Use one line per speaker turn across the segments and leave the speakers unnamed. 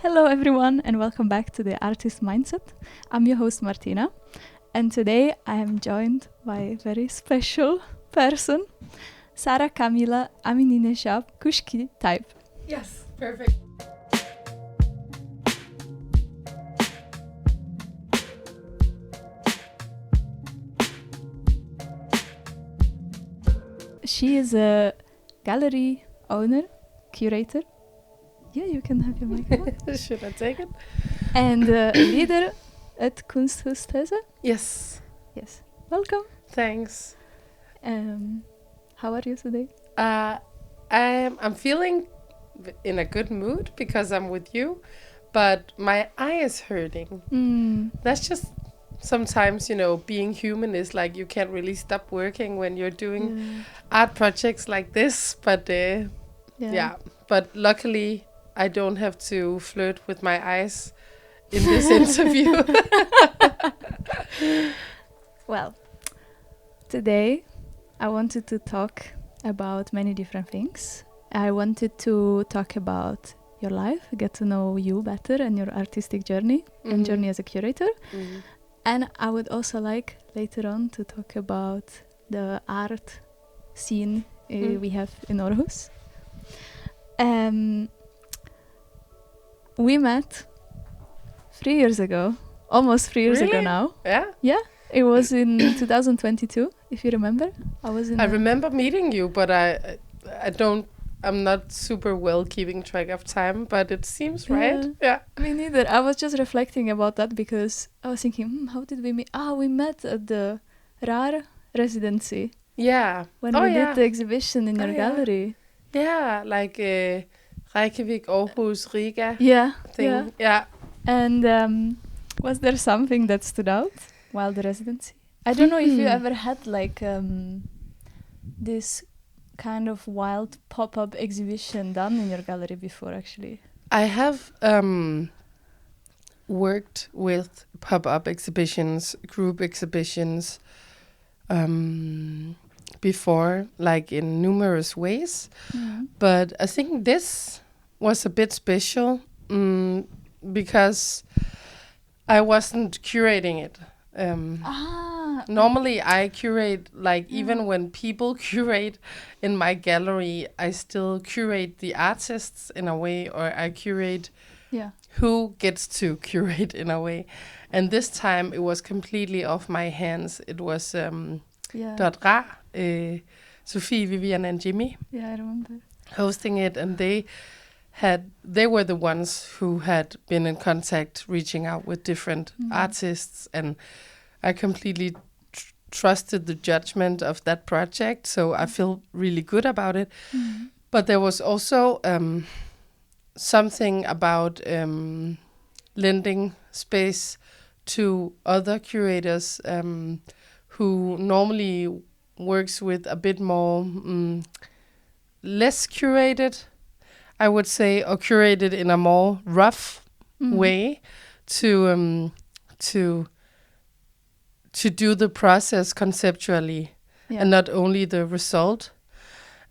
Hello everyone and welcome back to the Artist Mindset. I'm your host Martina and today I am joined by a very special person, Sarah-Kamille Amininejad Kushki type.
Yes, perfect.
She is a gallery owner, curator. Yeah, you can have your microphone.
Should I take it?
And leader at Kunsthus TESE.
Yes.
Yes. Welcome.
Thanks.
How are you today?
I'm feeling in a good mood because I'm with you, but my eye is hurting. That's just sometimes, being human is like you can't really stop working when you're doing art projects like this. But but luckily I don't have to flirt with my eyes in this interview.
Well, today I wanted to talk about many different things. I wanted to talk about your life, get to know you better and your artistic journey and journey as a curator. And I would also like later on to talk about the art scene we have in Aarhus. We met 3 years ago, almost 3 years ago now.
Yeah?
Yeah, it was in 2022, if you remember. I
remember meeting you, but I'm not super well keeping track of time, but it seems right. Yeah.
Me neither. I was just reflecting about that because I was thinking, how did we meet? We met at the R.A.R Residency.
Yeah.
When we did the exhibition in your gallery.
Yeah, like Reykjavik, Aarhus, Riga thing. Yeah.
And was there something that stood out while the residency? I don't know if you ever had like this kind of wild pop-up exhibition done in your gallery before, actually.
I have worked with pop-up exhibitions, group exhibitions before, like in numerous ways. But I think this was a bit special because I wasn't curating it. Normally I curate, like even when people curate in my gallery, I still curate the artists in a way, or I curate who gets to curate in a way. And this time it was completely off my hands. It was R.A.R, Sophie, Vivian and Jimmy.
Yeah, I remember.
Hosting it, and they were the ones who had been in contact, reaching out with different artists, and I completely trusted the judgment of that project, so I feel really good about it. But there was also something about lending space to other curators who normally works with a bit more less curated, I would say, or curated in a more rough way to do the process conceptually and not only the result.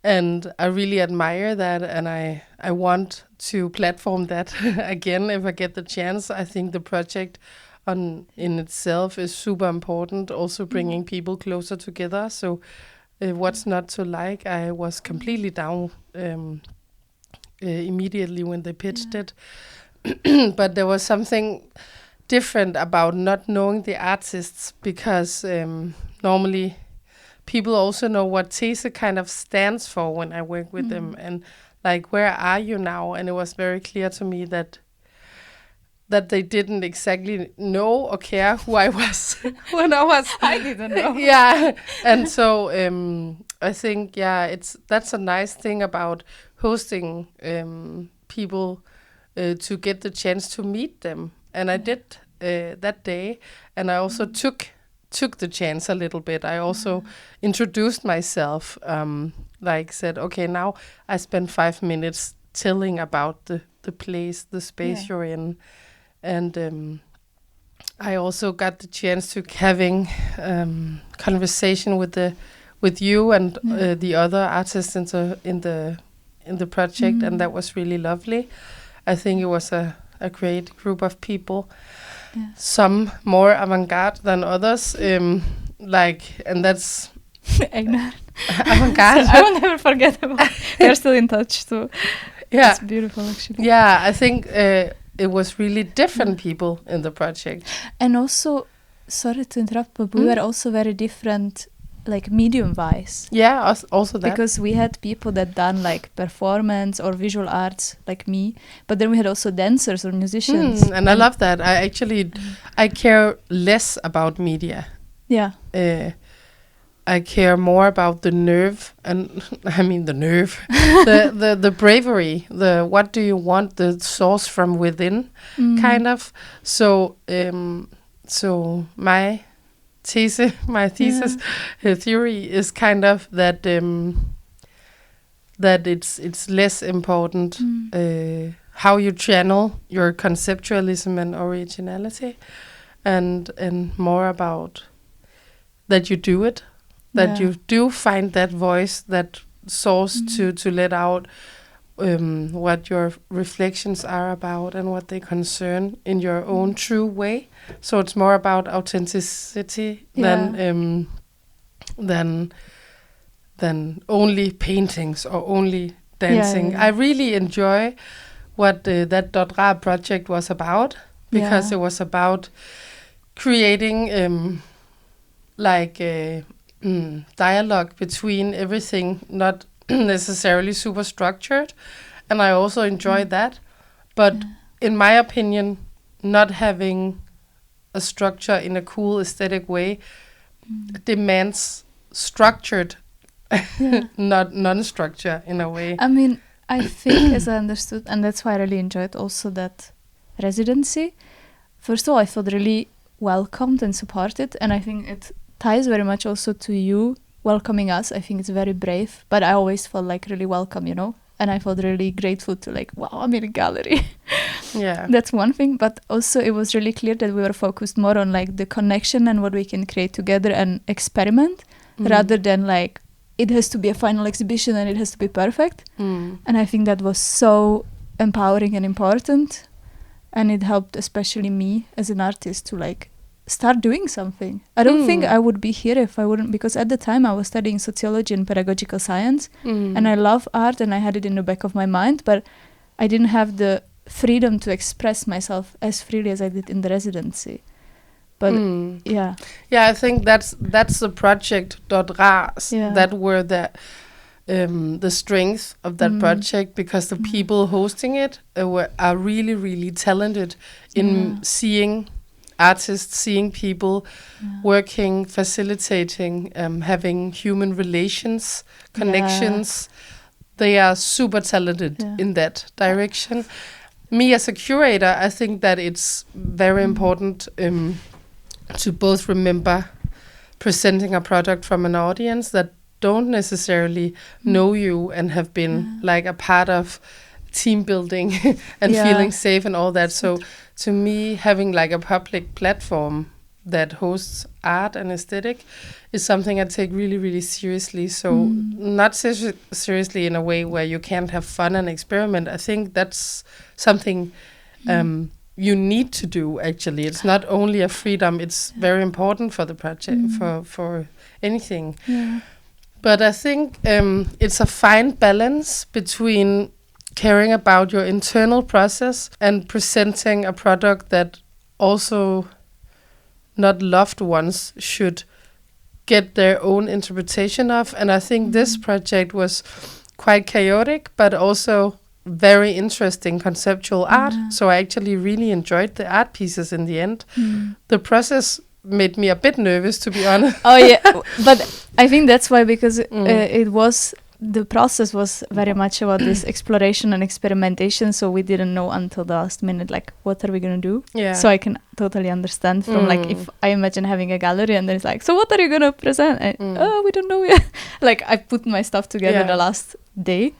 And I really admire that, and I want to platform that again if I get the chance. I think the project in itself is super important, also bringing people closer together. So what's not to like? I was completely down immediately when they pitched it. But there was something different about not knowing the artists, because normally people also know what TESE kind of stands for when I work with them, and like, where are you now? And it was very clear to me that they didn't exactly know or care who I was when I was.
I didn't know.
Yeah, and so I think that's a nice thing about hosting people, to get the chance to meet them, and I did that day, and I also took the chance a little bit. I also introduced myself, like said, okay, now I spend 5 minutes telling about the place, the space you're in. And I also got the chance to having conversation with you and the other artists in the project, and that was really lovely. I think it was a a great group of people.
Yeah.
Some more avant-garde than others. And that's avant-garde.
I will never forget about it. We're still in touch, so it's beautiful actually.
Yeah, I think it was really different people in the project.
And also, sorry to interrupt, but we were also very different, like medium-wise.
Yeah, also that.
Because we had people that done like performance or visual arts, like me, but then we had also dancers or musicians.
And I love that. I care less about media.
Yeah.
I care more about the nerve, and I mean the nerve, the bravery, the what do you want, the source from within, kind of. So my thesis theory is kind of that that it's less important how you channel your conceptualism and originality, and more about that you do it. That you do find that voice, that source to let out what your reflections are about and what they concern in your own true way. So it's more about authenticity than only paintings or only dancing. I really enjoy what that R.A.R project was about, because it was about creating dialogue between everything, not necessarily super structured, and I also enjoy that, but in my opinion, not having a structure in a cool aesthetic way demands structured, not non-structure in a way.
I mean, I think, as I understood, and that's why I really enjoyed also that residency, first of all, I felt really welcomed and supported, and I think it ties very much also to you welcoming us. I think it's very brave, but I always felt like really welcome, you know, and I felt really grateful to like, wow, I'm in a gallery.
Yeah,
that's one thing, but also it was really clear that we were focused more on like the connection and what we can create together and experiment, rather than like it has to be a final exhibition and it has to be perfect. And I think that was so empowering and important, and it helped especially me as an artist to like start doing something. I don't think I would be here if I wouldn't, because at the time I was studying sociology and pedagogical science, and I love art and I had it in the back of my mind, but I didn't have the freedom to express myself as freely as I did in the residency. But I think that's the project .R.A.R. that were the strength of that project, because the people hosting it are really, really talented in seeing artists, seeing people working, facilitating, having human relations, connections. They are super talented in that direction. Me as a curator, I think that it's very important to both remember presenting a product from an audience that don't necessarily know you and have been like a part of team building and feeling safe and all that. So to me, having like a public platform that hosts art and aesthetic is something I take really, really seriously. So not seriously in a way where you can't have fun and experiment. I think that's something you need to do, actually. It's not only a freedom, it's very important for the project, for anything. But I think it's a fine balance between caring about your internal process and presenting a product that also not loved ones should get their own interpretation of. And I think this project was quite chaotic, but also very interesting conceptual art. So I actually really enjoyed the art pieces in the end. The process made me a bit nervous, to be honest. But I think that's why, because the process was very much about this exploration and experimentation, so we didn't know until the last minute, like, what are we going to do? So I can totally understand from, like, if I imagine having a gallery and then it's like, so what are you going to present? We don't know yet. Like, I put my stuff together the last day.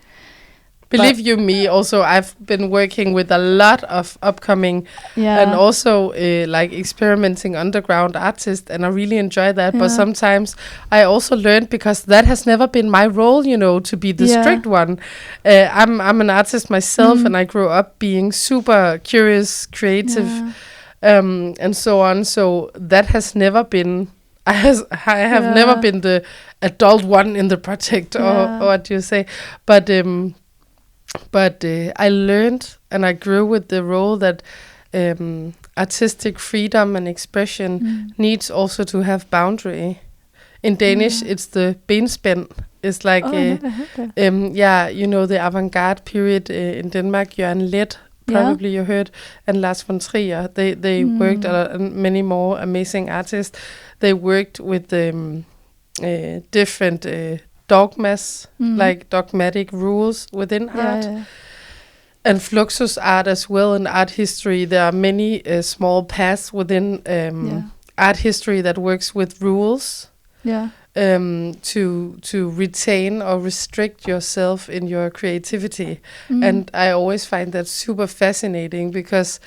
Believe you me, also I've been working with a lot of upcoming and also like experimenting underground artists, and I really enjoy that. But sometimes I also learned, because that has never been my role, you know, to be the strict one. I'm an artist myself, and I grew up being super curious, creative, and so on. So that has never been. I have never been the adult one in the project, or what do you say? But I learned and I grew with the role that artistic freedom and expression needs also to have boundary. In Danish, it's the benspænd. It's like, you know, the avant-garde period in Denmark. Jørgen Leth, probably you heard, and Lars von Trier. They worked, and many more amazing artists. They worked with different dogmas, like dogmatic rules within art. And Fluxus art as well in art history. There are many small paths within art history that works with rules to retain or restrict yourself in your creativity. And I always find that super fascinating, because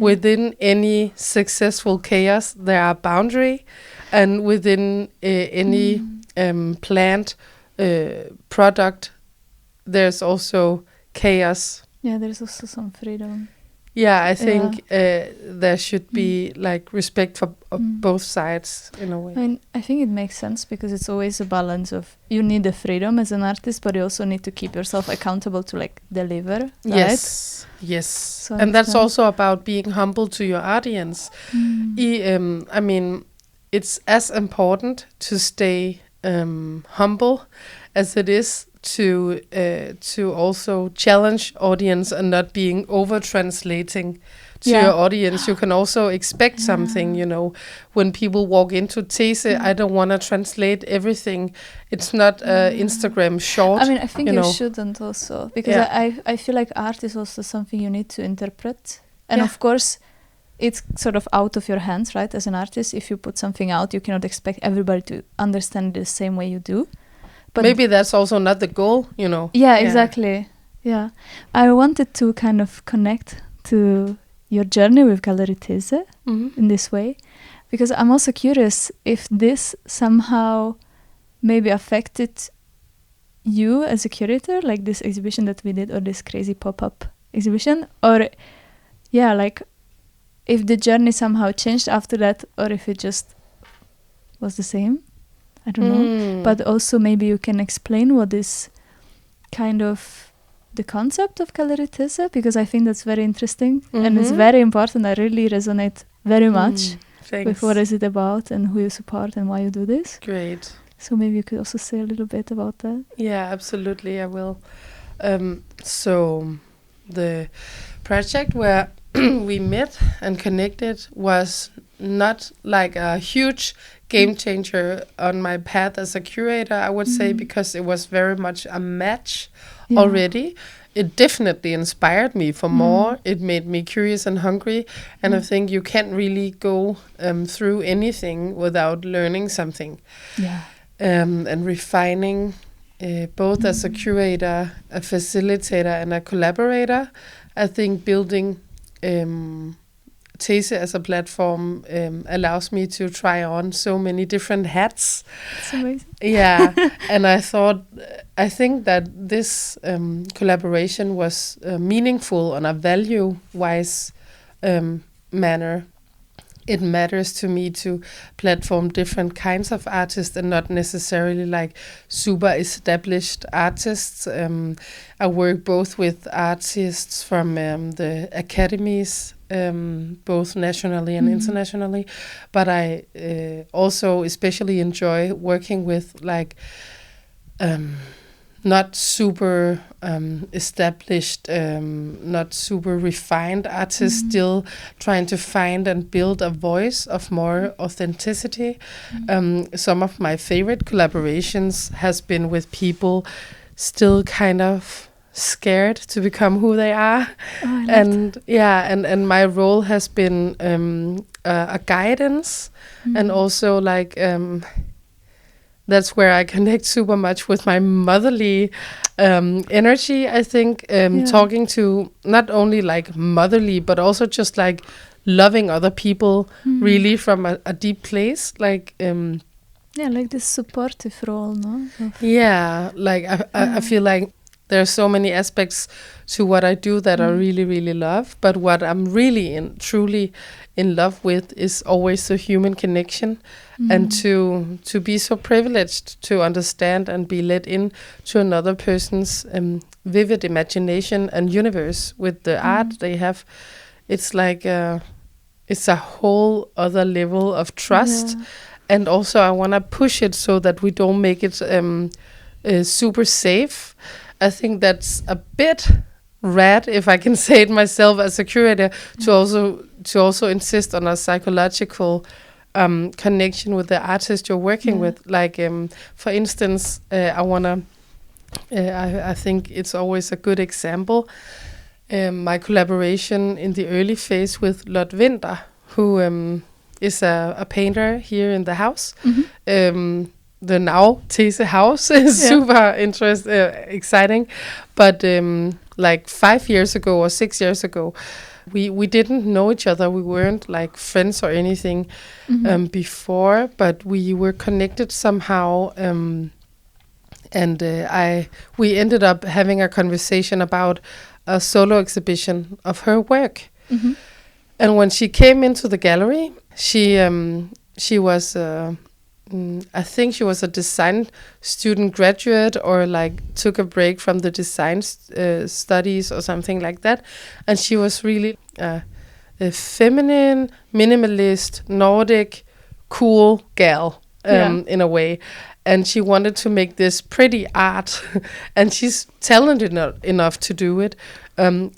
within any successful chaos there are boundary, and within any planned product there's also chaos.
There's also some freedom.
I think there should be like respect for both sides in a way.
I mean, I think it makes sense, because it's always a balance of, you need the freedom as an artist, but you also need to keep yourself accountable to like deliver.
Yes. So and that's also about being humble to your audience. I mean, it's as important to stay humble as it is to also challenge audience and not being over translating to your audience. You can also expect something, you know, when people walk into TESE. I don't want to translate everything. It's not Instagram short.
I mean, I think you shouldn't also, because I feel like art is also something you need to interpret, and of course it's sort of out of your hands, right? As an artist, if you put something out, you cannot expect everybody to understand it the same way you do. But
maybe that's also not the goal, you know.
Exactly. I wanted to kind of connect to your journey with Gallery TESE in this way, because I'm also curious if this somehow maybe affected you as a curator, like this exhibition that we did, or this crazy pop-up exhibition, or like if the journey somehow changed after that, or if it just was the same. I don't know. But also maybe you can explain what is kind of the concept of Gallery TESE, because I think that's very interesting and it's very important. I really resonate very much with what is it about and who you support and why you do this.
Great.
So maybe you could also say a little bit about that.
Yeah, absolutely, I will. So the project where we met and connected was not like a huge game changer on my path as a curator, I would say, because it was very much a match already. It definitely inspired me for more. It made me curious and hungry. And I think you can't really go through anything without learning something. And refining, both as a curator, a facilitator, and a collaborator. I think building TESE as a platform allows me to try on so many different hats.
That's amazing.
And I think that this collaboration was meaningful on a value-wise manner. It matters to me to platform different kinds of artists and not necessarily like super established artists. I work both with artists from the academies, both nationally and internationally, but I also especially enjoy working with like not super established, not super refined artists, still trying to find and build a voice of more authenticity. Some of my favorite collaborations has been with people still kind of scared to become who they are. And my role has been a guidance, and also like that's where I connect super much with my motherly energy, I think, talking to not only like motherly, but also just like loving other people really from a deep place. Like,
like this supportive role, no?
yeah, like I feel like there are so many aspects to what I do that I really, really love. But what I'm really truly in love with is always the human connection, and to be so privileged to understand and be let in to another person's vivid imagination and universe with the art they have. It's like it's a whole other level of trust. And also I want to push it so that we don't make it super safe. I think that's a bit rad, if I can say it myself as a curator, to also insist on a psychological connection with the artist you're working with. Like, for instance, I think it's always a good example. My collaboration in the early phase with Lot Winter, who is a painter here in the house. The now TESE house is super exciting. But like 5 years ago or 6 years ago, we didn't know each other. We weren't like friends or anything before, but we were connected somehow. And we ended up having a conversation about a solo exhibition of her work. And when she came into the gallery, she was I think she was a design student graduate, or like took a break from the design studies or something like that. And she was really a feminine, minimalist, Nordic, cool gal in a way. And she wanted to make this pretty art, and she's talented enough to do it.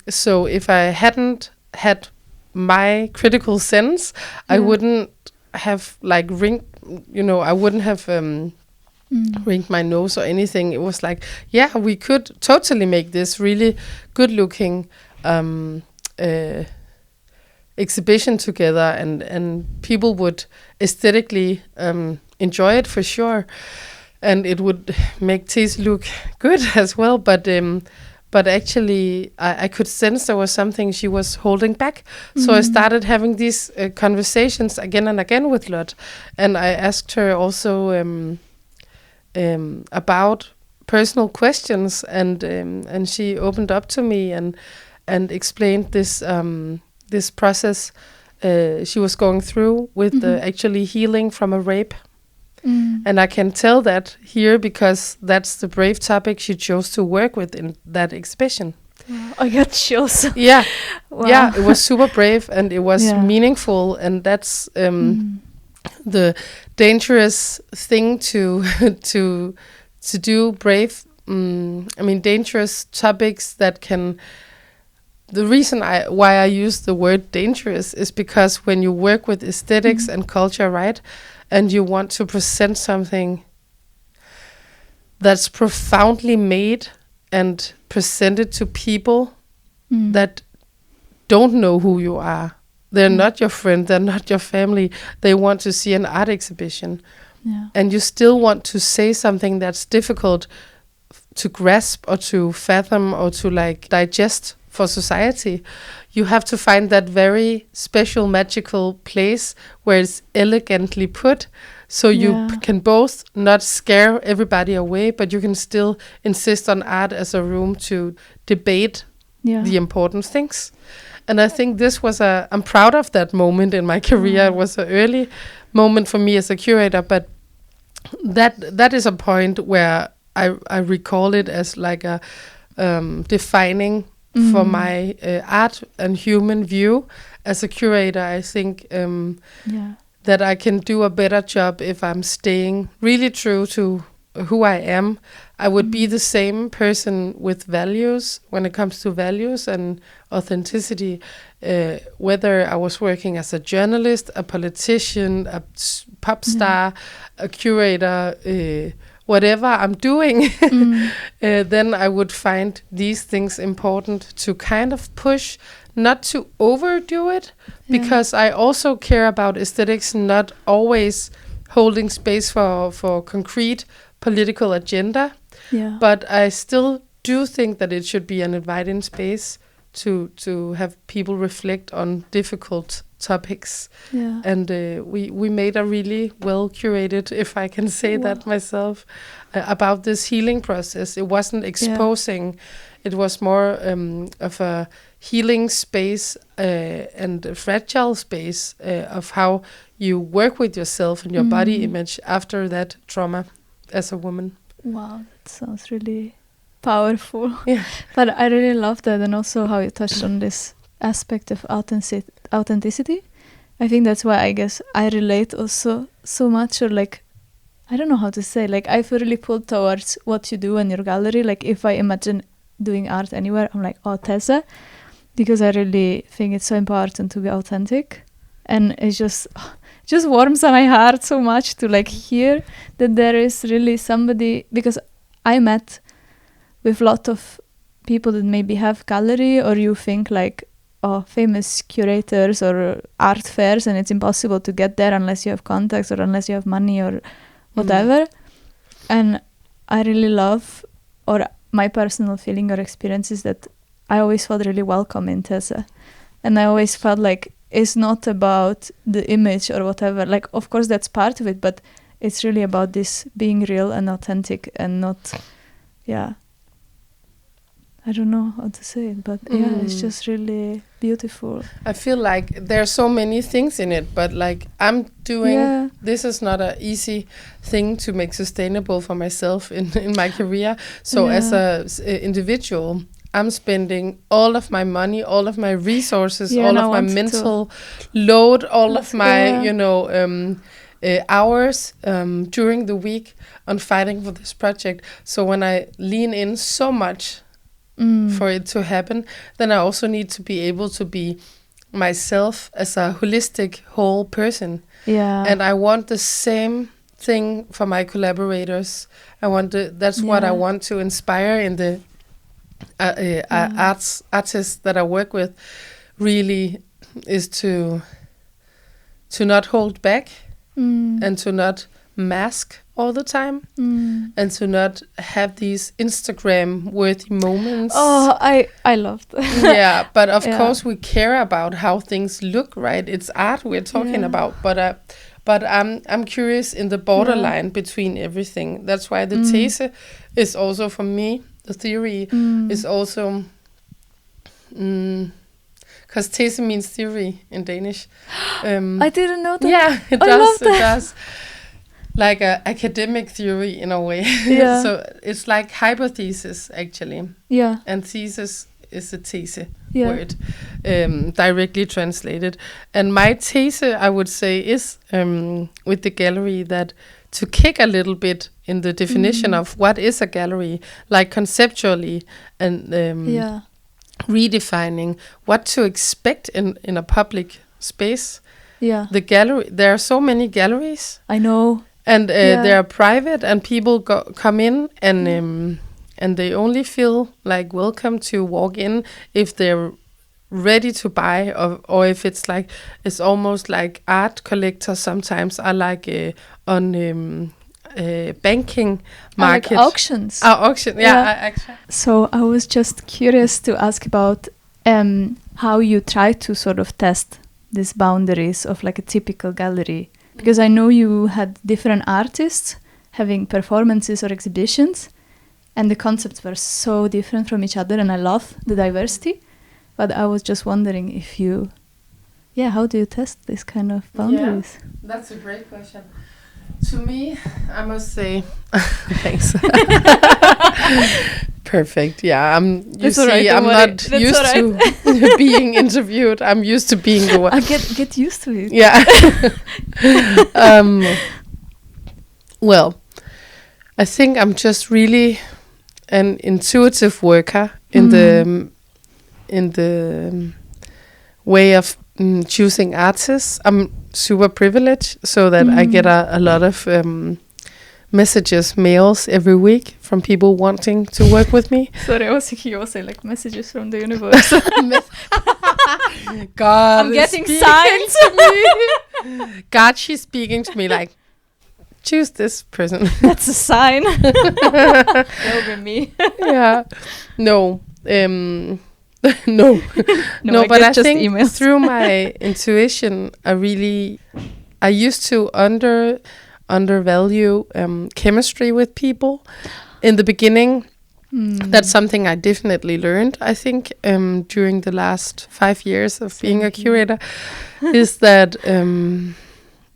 So if I hadn't had my critical sense, I wouldn't have like I wouldn't have ringed my nose or anything. It was like, yeah, we could totally make this really good looking exhibition together, and people would aesthetically enjoy it for sure, and it would make TESE look good as well. But actually, I could sense there was something she was holding back. So I started having these conversations again and again with Lot. And I asked her also about personal questions. And she opened up to me and explained this process she was going through with actually healing from a rape. And I can tell that here because that's the brave topic she chose to work with in that exhibition.
Wow, I got chills.
Yeah,
wow.
Yeah, it was super brave and it was meaningful, and that's the dangerous thing to do. Brave, dangerous topics that can. The reason why I use the word dangerous is because when you work with aesthetics and culture, right? And you want to present something that's profoundly made and presented to people that don't know who you are. They're not your friend, they're not your family. They want to see an art exhibition. Yeah. And you still want to say something that's difficult to grasp or to fathom or to like digest for society. You have to find that very special, magical place where it's elegantly put, so you can both not scare everybody away, but you can still insist on art as a room to debate the important things. And I think this was I'm proud of that moment in my career. It was an early moment for me as a curator, but that is a point where I recall it as like a defining for my art and human view as a curator. I think that I can do a better job if I'm staying really true to who I am. I would be the same person with values when it comes to values and authenticity, whether I was working as a journalist, a politician, a pop star, a curator, whatever I'm doing, then I would find these things important to kind of push, not to overdo it, because I also care about aesthetics, not always holding space for concrete political agenda. Yeah. But I still do think that it should be an inviting space to have people reflect on difficult topics.
Yeah.
And we made a really well curated, if I can say that myself, about this healing process. It wasn't exposing. It was more of a healing space and a fragile space of how you work with yourself and your body image after that trauma as a woman.
Wow, that sounds really powerful.
Yeah.
But I really love that, and also how you touched on this aspect of authenticity. I think that's why I guess I relate also so much, or like, I don't know how to say, like I feel really pulled towards what you do in your gallery. Like if I imagine doing art anywhere, I'm like, oh, TESE, because I really think it's so important to be authentic. And it just warms my heart so much to like hear that there is really somebody, because I met with a lot of people that maybe have gallery, or you think like, oh, famous curators or art fairs, and it's impossible to get there unless you have contacts or unless you have money or whatever. And I really love, or my personal feeling or experience is that I always felt really welcome in TESE. And I always felt like it's not about the image or whatever. Like, of course, that's part of it, but it's really about this being real and authentic and not, I don't know how to say it, but it's just really beautiful.
I feel like there are so many things in it, but like I'm doing, this is not an easy thing to make sustainable for myself in my career. So as a individual, I'm spending all of my money, all of my resources, all of my mental load, all of my, hours during the week on fighting for this project. So when I lean in so much for it to happen, then I also need to be able to be myself as a holistic whole person. Yeah. And I want the same thing for my collaborators. That's what I want to inspire in the artists that I work with, really, is to not hold back and to not mask all the time and to not have these Instagram worthy moments.
Oh, I love that.
Yeah, but of course we care about how things look, right? It's art we're talking about, but I'm curious in the borderline between everything. That's why the TESE is also, for me, the theory is also, because TESE means theory in Danish.
I didn't know that.
Yeah, it does. It does. Like a academic theory in a way. Yeah. So it's like hypothesis, actually. Yeah. And thesis is a TESE word, directly translated. And my TESE, I would say, is with the gallery, that to kick a little bit in the definition of what is a gallery, like conceptually, and redefining what to expect in a public space. Yeah. The gallery, there are so many galleries.
I know.
And they are private, and people come in, and they only feel like welcome to walk in if they're ready to buy, or if it's like, it's almost like art collectors sometimes are like on banking market.
Like auctions.
Auction, actually.
So I was just curious to ask about how you try to sort of test these boundaries of like a typical gallery. Because I know you had different artists having performances or exhibitions, and the concepts were so different from each other, and I love the diversity. But I was just wondering if you, how do you test this kind of boundaries?
Yeah, that's a great question. To me, I must say, thanks. Perfect. Yeah, I'm not used to being interviewed. I'm used to being the one.
I get used to it.
Yeah. Well, I think I'm just really an intuitive worker in the way of choosing artists. I'm super privileged, so that I get a lot of messages, mails every week from people wanting to work with me.
Sorry, I was thinking you also like messages from the universe.
God,
I'm getting signs
to me. God, she's speaking to me like, choose this person.
That's a sign. That would be me.
Yeah. No. No. No, but I think
emails.
through my intuition, I used to undervalue chemistry with people in the beginning. That's something I definitely learned, I think, during the last 5 years of being a curator, is that,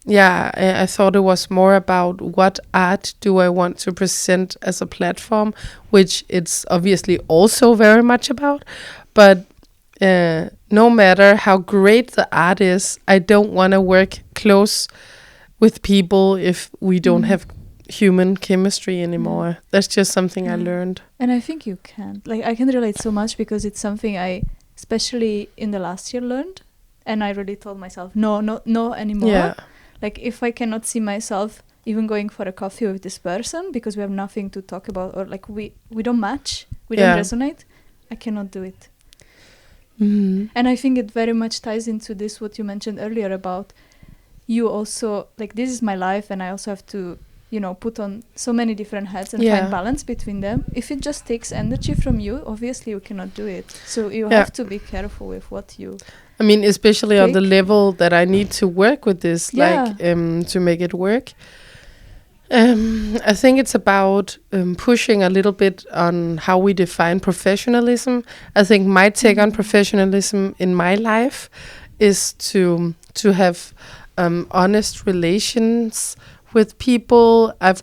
I thought it was more about what art do I want to present as a platform, which it's obviously also very much about. But no matter how great the art is, I don't want to work close with people if we don't have human chemistry anymore. That's just something I learned.
And I think you can. Like, I can relate so much because it's something I, especially in the last year, learned. And I really told myself, no anymore.
Yeah.
Like, if I cannot see myself even going for a coffee with this person because we have nothing to talk about, or like we don't match, we don't resonate, I cannot do it. And I think it very much ties into this, what you mentioned earlier about you also, like, this is my life and I also have to, put on so many different hats and find balance between them. If it just takes energy from you, obviously you cannot do it. So you have to be careful with what you...
I mean, especially on the level that I need to work with this, to make it work. I think it's about pushing a little bit on how we define professionalism. I think my take on professionalism in my life is to have honest relations with people. I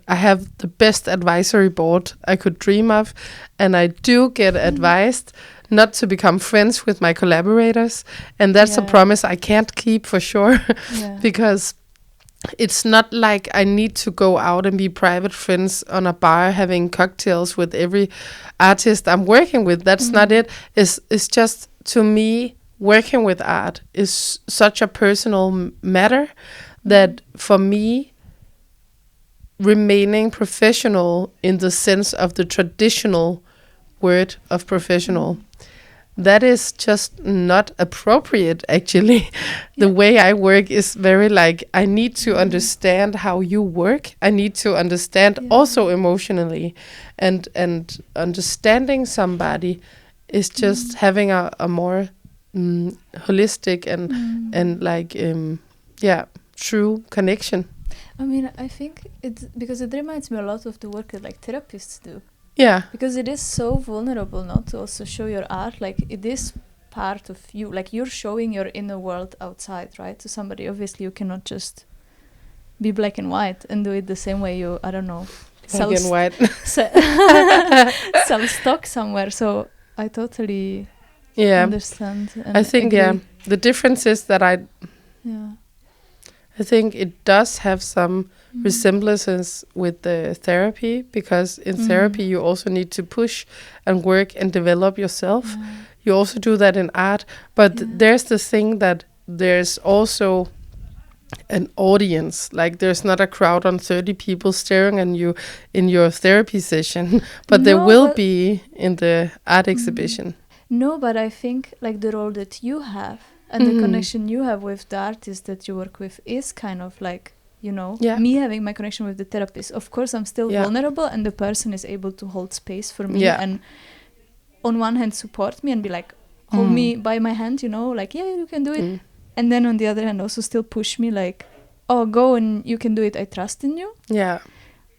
have the best advisory board I could dream of, and I do get advised not to become friends with my collaborators, and that's a promise I can't keep for sure. Because it's not like I need to go out and be private friends on a bar having cocktails with every artist I'm working with. That's not it. It's just, to me, working with art is such a personal matter that for me, remaining professional in the sense of the traditional word of professional, that is just not appropriate, actually. The way I work is very like, I need to understand how you work. I need to understand also emotionally, and understanding somebody is just having a more holistic and like true connection.
I mean, I think it's because it reminds me a lot of the work that like therapists do.
Yeah.
Because it is so vulnerable not to also show your art. Like, it is part of you. Like, you're showing your inner world outside, right? To somebody. Obviously, you cannot just be black and white and do it the same way you, I don't know,
Black and white.
sell stock somewhere. So I totally understand. And
I think,
agree.
the difference is that I think it does have some resemblances with the therapy, because in therapy you also need to push and work and develop yourself. You also do that in art, but there's the thing that there's also an audience. Like, there's not a crowd on 30 people staring at you in your therapy session, but there will be in the art exhibition.
No, but I think like the role that you have and the connection you have with the artist that you work with is kind of like, me having my connection with the therapist. Of course, I'm still vulnerable, and the person is able to hold space for me and on one hand support me and be like, hold me by my hand, like, you can do it. And then on the other hand also still push me like, oh, go and you can do it, I trust in you.
Yeah.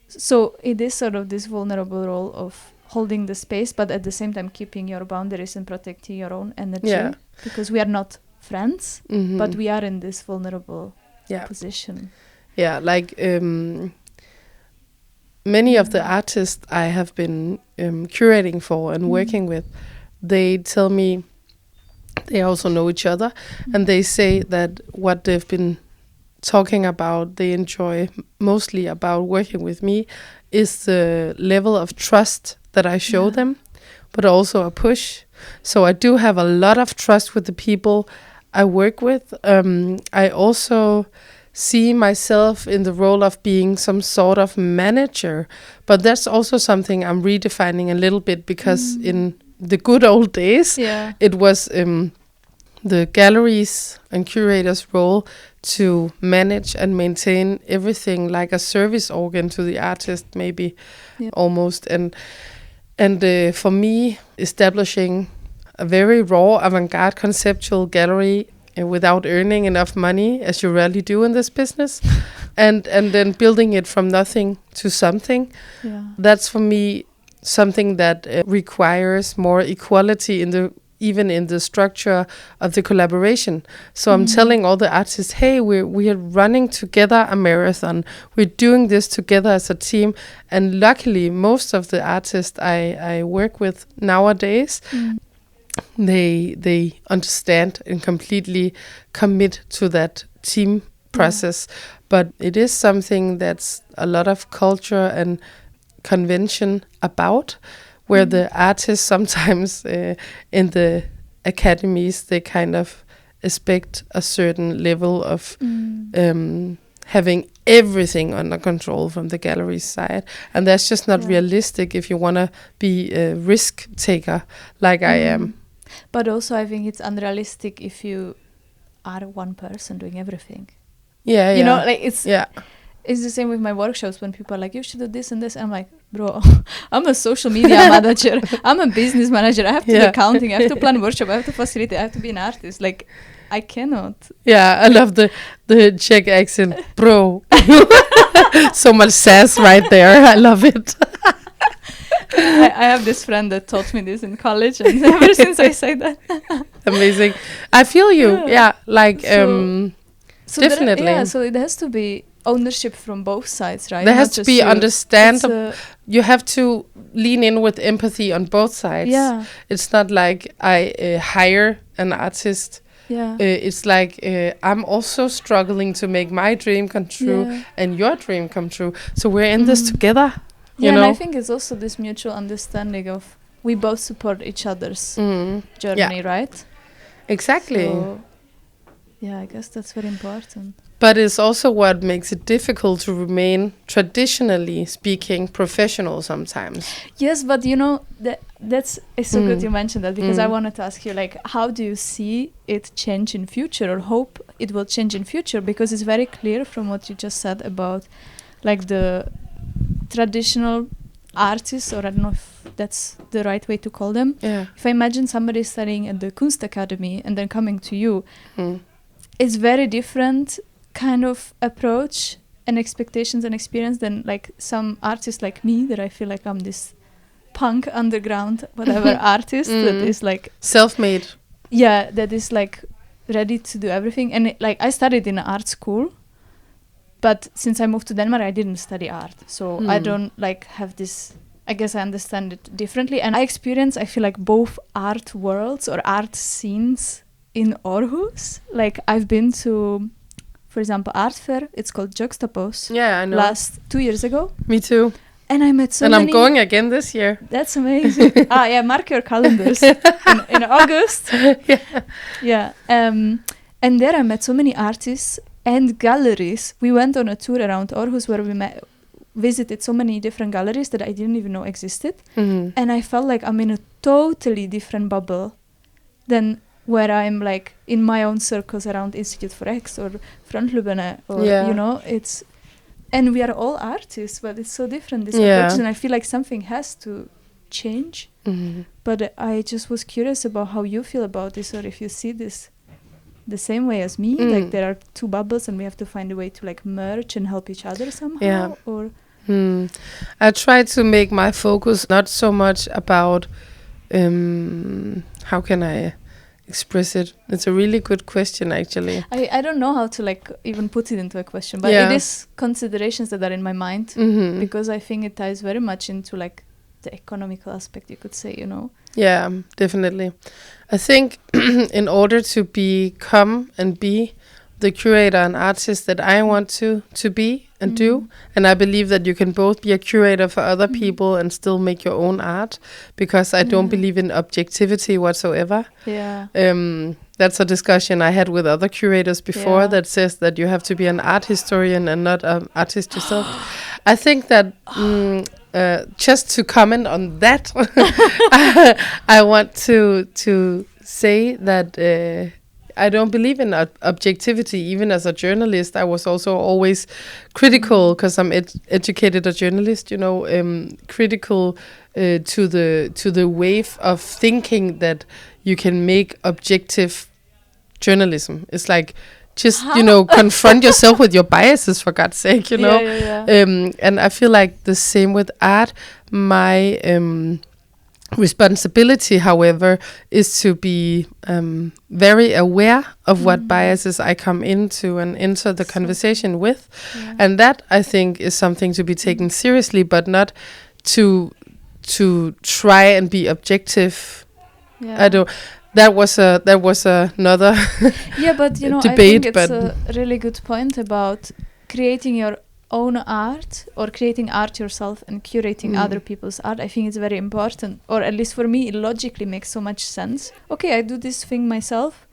So it is sort of this vulnerable role of holding the space, but at the same time keeping your boundaries and protecting your own energy. Because we are not friends, but we are in this vulnerable position. Yeah,
like many of the artists I have been curating for and working with, they tell me, they also know each other, and they say that what they've been talking about, they enjoy mostly about working with me, is the level of trust that I show them, but also a push. So I do have a lot of trust with the people I work with. I also see myself in the role of being some sort of manager, but that's also something I'm redefining a little bit, because in the good old days, it was the galleries and curators' role to manage and maintain everything like a service organ to the artist, maybe almost. And for me, establishing a very raw, avant-garde conceptual gallery without earning enough money, as you rarely do in this business, and then building it from nothing to something, that's for me something that requires more equality even in the structure of the collaboration. So I'm telling all the artists, hey, we are running together a marathon. We're doing this together as a team. And luckily, most of the artists I work with nowadays, they understand and completely commit to that team process. But it is something that's a lot of culture and convention about, where the artists sometimes in the academies, they kind of expect a certain level of having everything under control from the gallery side. And that's just not realistic if you want to be a risk taker like I am.
But also I think it's unrealistic if you are one person doing everything.
Yeah,
you know, like it's...
Yeah.
It's the same with my workshops when people are like, you should do this and this. I'm like, bro, I'm a social media manager. I'm a business manager. I have to do accounting. I have to plan workshop. I have to facilitate. I have to be an artist. Like, I cannot.
Yeah, I love the Czech accent. Bro. So much sass right there. I love it.
I have this friend that taught me this in college. And ever since I say that.
Amazing. I feel you. Yeah, like,
so
definitely.
so it has to be ownership from both sides, right?
There has to be understandable. You have to lean in with empathy on both sides.
Yeah.
It's not like I hire an artist.
Yeah.
It's like I'm also struggling to make my dream come true and your dream come true. So we're in this together. You know?
And I think it's also this mutual understanding of we both support each other's journey, right?
Exactly.
So, yeah, I guess that's very important.
But it's also what makes it difficult to remain, traditionally speaking, professional sometimes.
Yes, but you know, it's so good you mentioned that, because I wanted to ask you, like, how do you see it change in future, or hope it will change in future? Because it's very clear from what you just said about, like, the traditional artists, or I don't know if that's the right way to call them.
Yeah.
If I imagine somebody studying at the Kunst Academy and then coming to you, it's very different kind of approach and expectations and experience than like some artists like me, that I feel like I'm this punk underground whatever artist that is like
self-made.
Yeah, that is like ready to do everything. And like I studied in an art school, but since I moved to Denmark I didn't study art, so I don't like have this, I guess I understand it differently. And I feel like both art worlds or art scenes in Aarhus. Like I've been to, for example, R.A.R, it's called Juxtapose.
Yeah, I know.
Last 2 years ago.
Me too.
And I met so many...
And I'm going again this year.
That's amazing. Yeah, mark your calendars. in August. Yeah. And there I met so many artists and galleries. We went on a tour around Aarhus where we visited so many different galleries that I didn't even know existed. And I felt like I'm in a totally different bubble than where I'm like in my own circles around Institute for X or Frontlubene, or you know, it's, and we are all artists, but it's so different, this approach, and I feel like something has to change. But I just was curious about how you feel about this, or if you see this the same way as me, like there are two bubbles and we have to find a way to like merge and help each other somehow. Or
I try to make my focus not so much about how can I express it. It's a really good question, actually.
I don't know how to like even put it into a question, but it is considerations that are in my mind, because I think it ties very much into like the economical aspect, you could say, you know.
Yeah, definitely. I think in order to become and be the curator and artist that I want to be and do, and I believe that you can both be a curator for other people and still make your own art, because I don't believe in objectivity whatsoever.
Yeah.
That's a discussion I had with other curators before that says that you have to be an art historian and not an artist yourself. I think that just to comment on that, I want to say that I don't believe in objectivity. Even as a journalist, I was also always critical because I'm educated a journalist. Critical to the wave of thinking that you can make objective journalism. It's like just confront yourself with your biases, for God's sake. And I feel like the same with art. My responsibility, however, is to be very aware of what biases I come into and enter the conversation with. And that, I think, is something to be taken seriously, but not to try and be objective. I don't. That was another
but
debate.
I think it's a really good point about creating your own art or creating art yourself and curating other people's art. I think it's very important, or at least for me, it logically makes so much sense. Okay, I do this thing myself,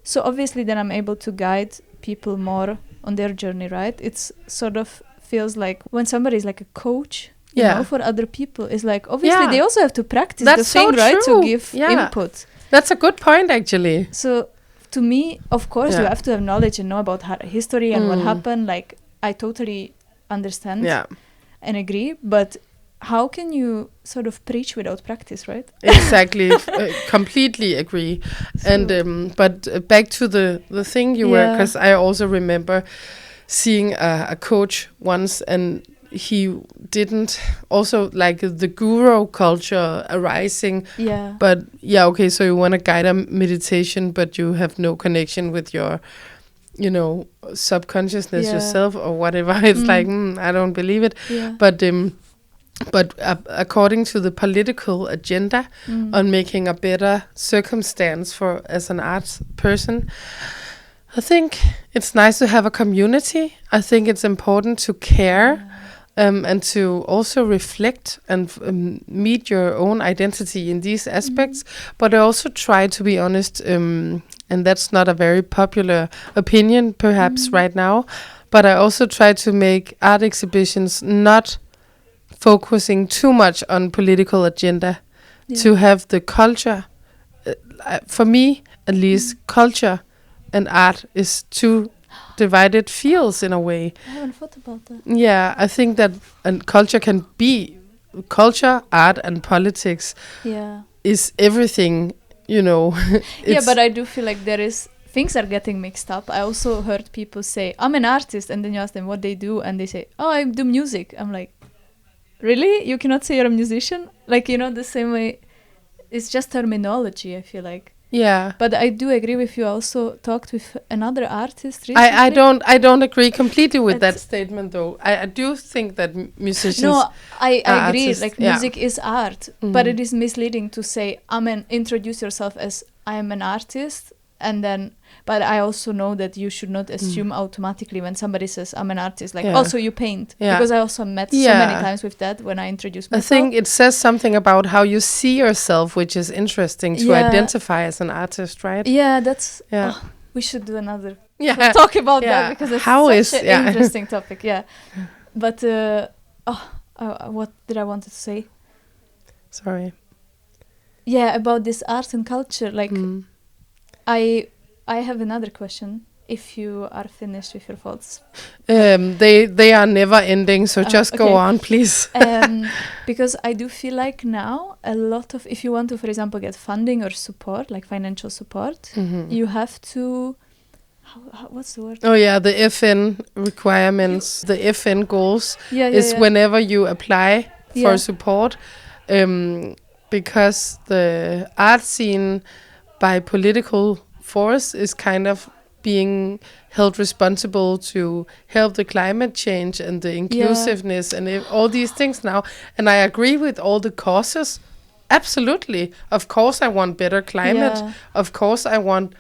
so obviously then I'm able to guide people more on their journey, right? It's sort of feels like when somebody is like a coach, you know, for other people, it's like obviously they also have to practice the thing, right, to give input.
That's a good point, actually.
So to me, of course, you have to have knowledge and know about history and what happened. Like, I totally understand and agree, but how can you sort of preach without practice, right?
Exactly. Completely agree. So and but back to the thing you were, because I also remember seeing a coach once, and he didn't also like the guru culture arising. But okay, so you want to guide a meditation, but you have no connection with your subconsciousness yourself or whatever. It's like I don't believe it. But according to the political agenda on making a better circumstance for as an arts person, I think it's nice to have a community. I think it's important to care and to also reflect and meet your own identity in these aspects. But I also try to be honest, and that's not a very popular opinion perhaps right now, but I also try to make art exhibitions not focusing too much on political agenda, to have the culture. For me, at least, culture and art is two divided fields in a way.
I haven't thought about that.
Yeah, I think that culture can be culture, art, and politics. Is everything,
but I do feel like things are getting mixed up. I also heard people say, I'm an artist, and then you ask them what they do, and they say, oh, I do music. I'm like, really? You cannot say you're a musician? Like, the same way. It's just terminology, I feel like.
Yeah.
But I do agree with you. I also talked with another artist recently.
I don't agree completely with that statement, though. I do think that musicians...
No, I agree.
Artists,
like, music is art. But it is misleading to say, introduce yourself as, I am an artist. And then... But I also know that you should not assume automatically when somebody says, I'm an artist. Like, also you paint. Because I also met so many times with that when I introduced myself.
I think it says something about how you see yourself, which is interesting to identify as an artist, right?
Yeah, that's... we should do another talk about that, because it's such an interesting topic. But, what did I want to say?
Sorry.
Yeah, about this art and culture. Like, I have another question, if you are finished with your thoughts.
They are never ending, so just go on, please.
Because I do feel like now a lot of, if you want to, for example, get funding or support, like financial support, you have to, what's the word?
Oh yeah, the FN requirements, the FN goals is whenever you apply for support, because the art scene by political force is kind of being held responsible to help the climate change and the inclusiveness and all these things now. And I agree with all the causes. Absolutely. Of course I want better climate. Of course I want,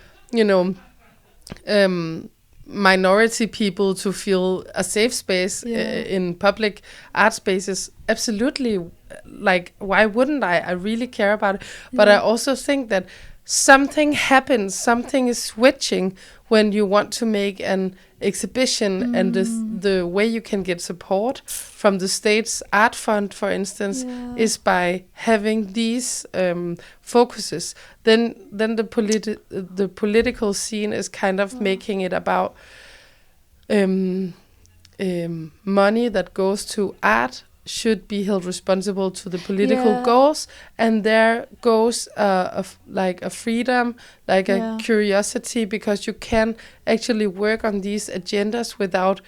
minority people to feel a safe space in public art spaces. Absolutely. Like, why wouldn't I? I really care about it. But I also think that something happens, something is switching when you want to make an exhibition, and the way you can get support from the state's art fund, for instance, is by having these focuses. Then the political scene is kind of making it about money that goes to art should be held responsible to the political goals, and there goes a freedom, like a curiosity, because you can actually work on these agendas without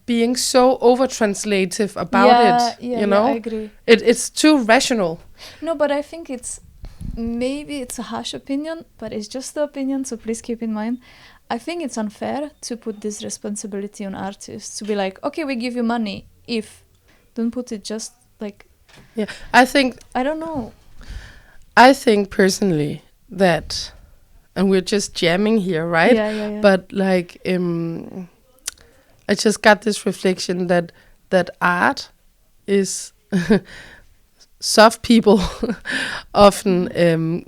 being so over translative about it. You know,
I agree.
It's too rational.
No, but I think maybe it's a harsh opinion, but it's just the opinion, so please keep in mind. I think it's unfair to put this responsibility on artists, to be like, okay, we give you money if. Don't put it just like...
Yeah, I don't know. I think personally that, and we're just jamming here, right?
Yeah.
But like, I just got this reflection that art is soft people often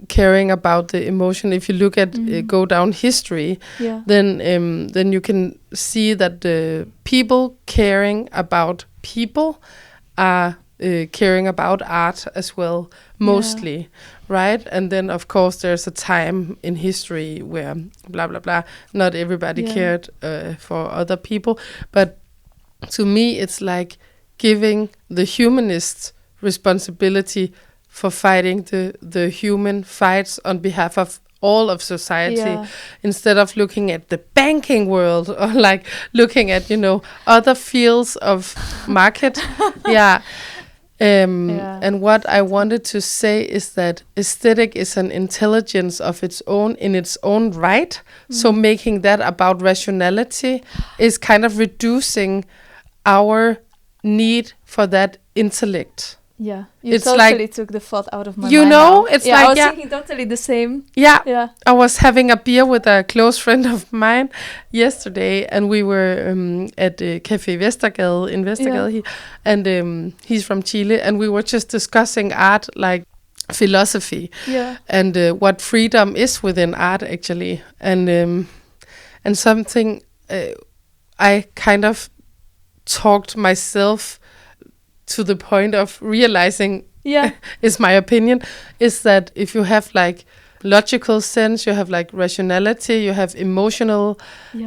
caring about the emotion. If you look at go down history, then you can see that the people caring about people are caring about art as well, mostly, right? And then of course there's a time in history where blah blah blah, not everybody cared for other people, but to me it's like giving the humanists responsibility for fighting the human fights on behalf of all of society, instead of looking at the banking world or like looking at, other fields of market. And what I wanted to say is that aesthetic is an intelligence of its own in its own right. So making that about rationality is kind of reducing our need for that intellect.
Yeah, you totally took the thought out of my mind.
It's
I was thinking totally the same.
Yeah. I was having a beer with a close friend of mine yesterday, and we were at Café Vestergade in Vestergade, and he's from Chile, and we were just discussing art, like philosophy, and what freedom is within art, actually, and something I kind of talked myself to the point of realizing, is my opinion, is that if you have like logical sense, you have like rationality, you have emotional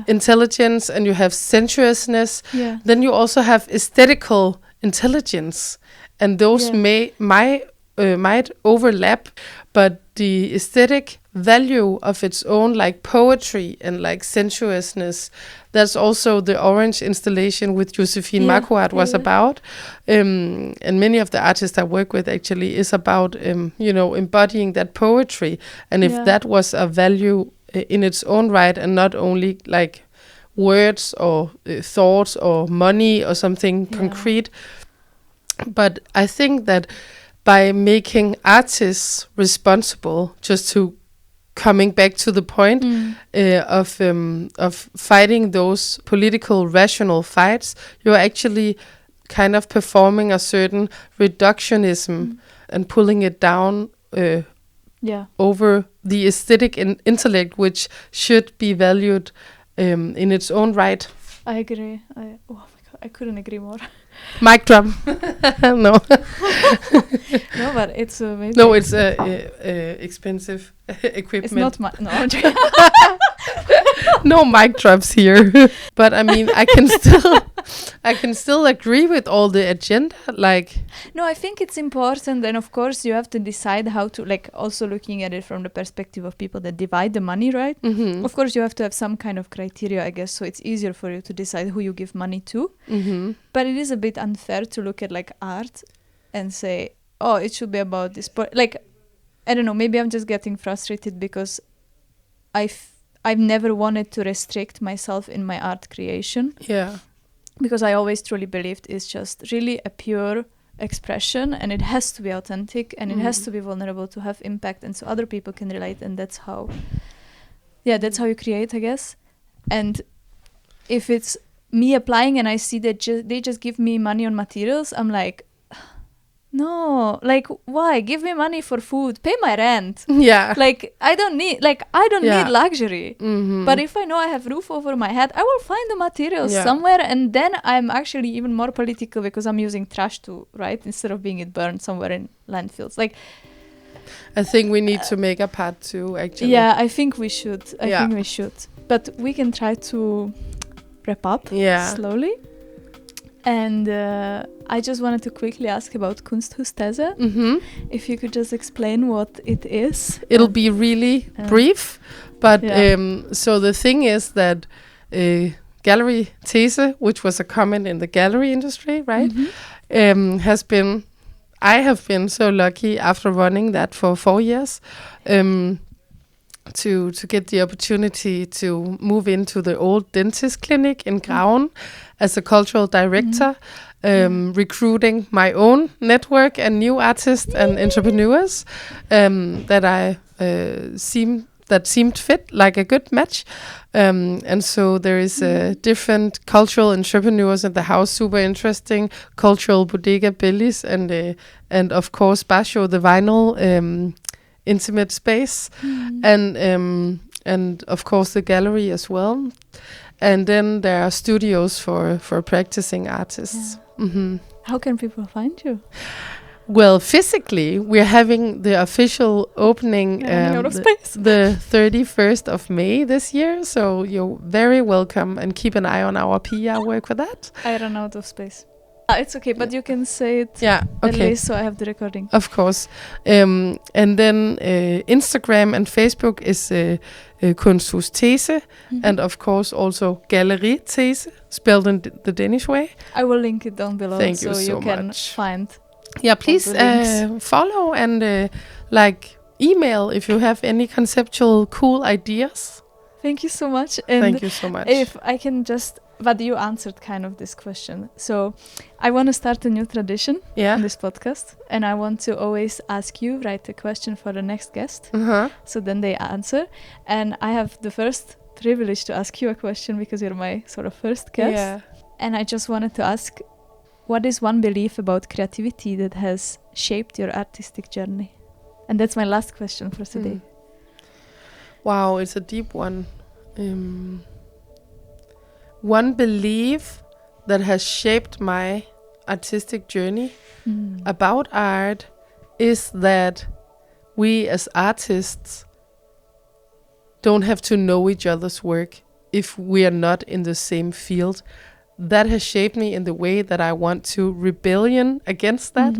intelligence, and you have sensuousness, then you also have aesthetical intelligence, and those might overlap, but the aesthetic value of its own, like poetry and like sensuousness, that's also the Orange installation with Josephine Marquardt was about, and many of the artists I work with actually is about embodying that poetry, and if that was a value in its own right, and not only like words or thoughts or money or something concrete. But I think that by making artists responsible, just to coming back to the point of fighting those political rational fights, you're actually kind of performing a certain reductionism and pulling it down over the aesthetic intellect, which should be valued in its own right.
I agree. Oh my God, I couldn't agree more.
Mic drop. No.
No, but it's amazing.
No, it's expensive equipment.
It's not no.
No mic drops here. But I mean, I can still agree with all the agenda. Like,
no, I think it's important, and of course you have to decide how to, like, also looking at it from the perspective of people that divide the money, right?
Mm-hmm.
Of course you have to have some kind of criteria, I guess, so it's easier for you to decide who you give money to.
Mm-hmm.
But it is a bit unfair to look at like art and say, oh, it should be about this. But like, I don't know, maybe I'm just getting frustrated because I've never wanted to restrict myself in my art creation.
Yeah.
Because I always truly believed it's just really a pure expression, and it has to be authentic, and it has to be vulnerable to have impact, and so other people can relate, and that's how you create, I guess. And if it's me applying and I see that they just give me money on materials, I'm like, No, like, why? Give me money for food, pay my rent.
Yeah.
Like, I don't need
Yeah.
luxury.
Mhm.
But if I know I have roof over my head, I will find the materials
Yeah.
somewhere, and then I'm actually even more political because I'm using trash to write instead of being it burned somewhere in landfills. Like,
I think we need to make a part 2, actually.
yeah, I think we should. I
Yeah.
think we should. But we can try to wrap up
Yeah.
slowly. And I just wanted to quickly ask about Kunsthus TESE.
Mhm.
If you could just explain what it is.
It'll be really brief, but
yeah.
so the thing is that gallery TESE, which was a comment in the gallery industry, right, has been. I have been so lucky after running that for 4 years to get the opportunity to move into the old dentist clinic in Graven as a cultural director, recruiting my own network and new artists and entrepreneurs that I seemed fit, like a good match. And so there is different cultural entrepreneurs in the house, super interesting, cultural bodega Billy's, and of course Basho, the vinyl intimate space, and of course the gallery as well. And then there are studios for practicing artists. Yeah.
How can people find you?
Well, physically, we're having the official opening the 31st of May this year. So you're very welcome, and keep an eye on our PR work for that.
I ran out of space. It's okay, but you can say it
at
least so I have the recording.
Of course. And then Instagram and Facebook is Kunsthus TESE, and of course also Gallery TESE, spelled in the Danish way.
I will link it down below.
Thank you so
you can
much.
Find.
Yeah, please follow and email if you have any conceptual cool ideas.
Thank you so much. And
thank you so much.
If I can just, but you answered kind of this question. So I want to start a new tradition on this podcast, and I want to always ask you, write a question for the next guest. So then they answer. And I have the first privilege to ask you a question because you're my sort of first guest.
Yeah.
And I just wanted to ask, what is one belief about creativity that has shaped your artistic journey? And that's my last question for today.
Wow, it's a deep one. One belief that has shaped my artistic journey about art is that we as artists don't have to know each other's work if we are not in the same field. That has shaped me in the way that I want to rebellion against that,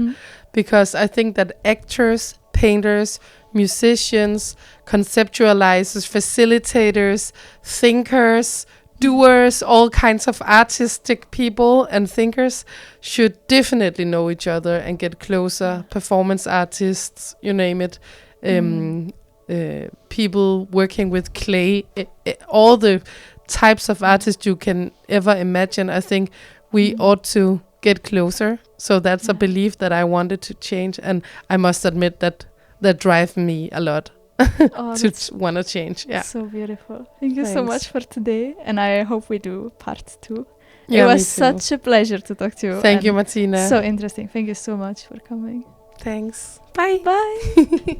because I think that actors, painters, musicians, conceptualizers, facilitators, thinkers, doers, all kinds of artistic people and thinkers should definitely know each other and get closer. Performance artists, you name it, people working with clay, all the types of artists you can ever imagine. I think we ought to get closer. So that's a belief that I wanted to change, and I must admit that drives me a lot to want to change. Yeah,
so beautiful. Thank you so much for today, and I hope we do part 2.
Yeah,
it was such a pleasure to talk to you.
Thank you, Martina.
So interesting. Thank you so much for coming.
Thanks. Bye.
Bye.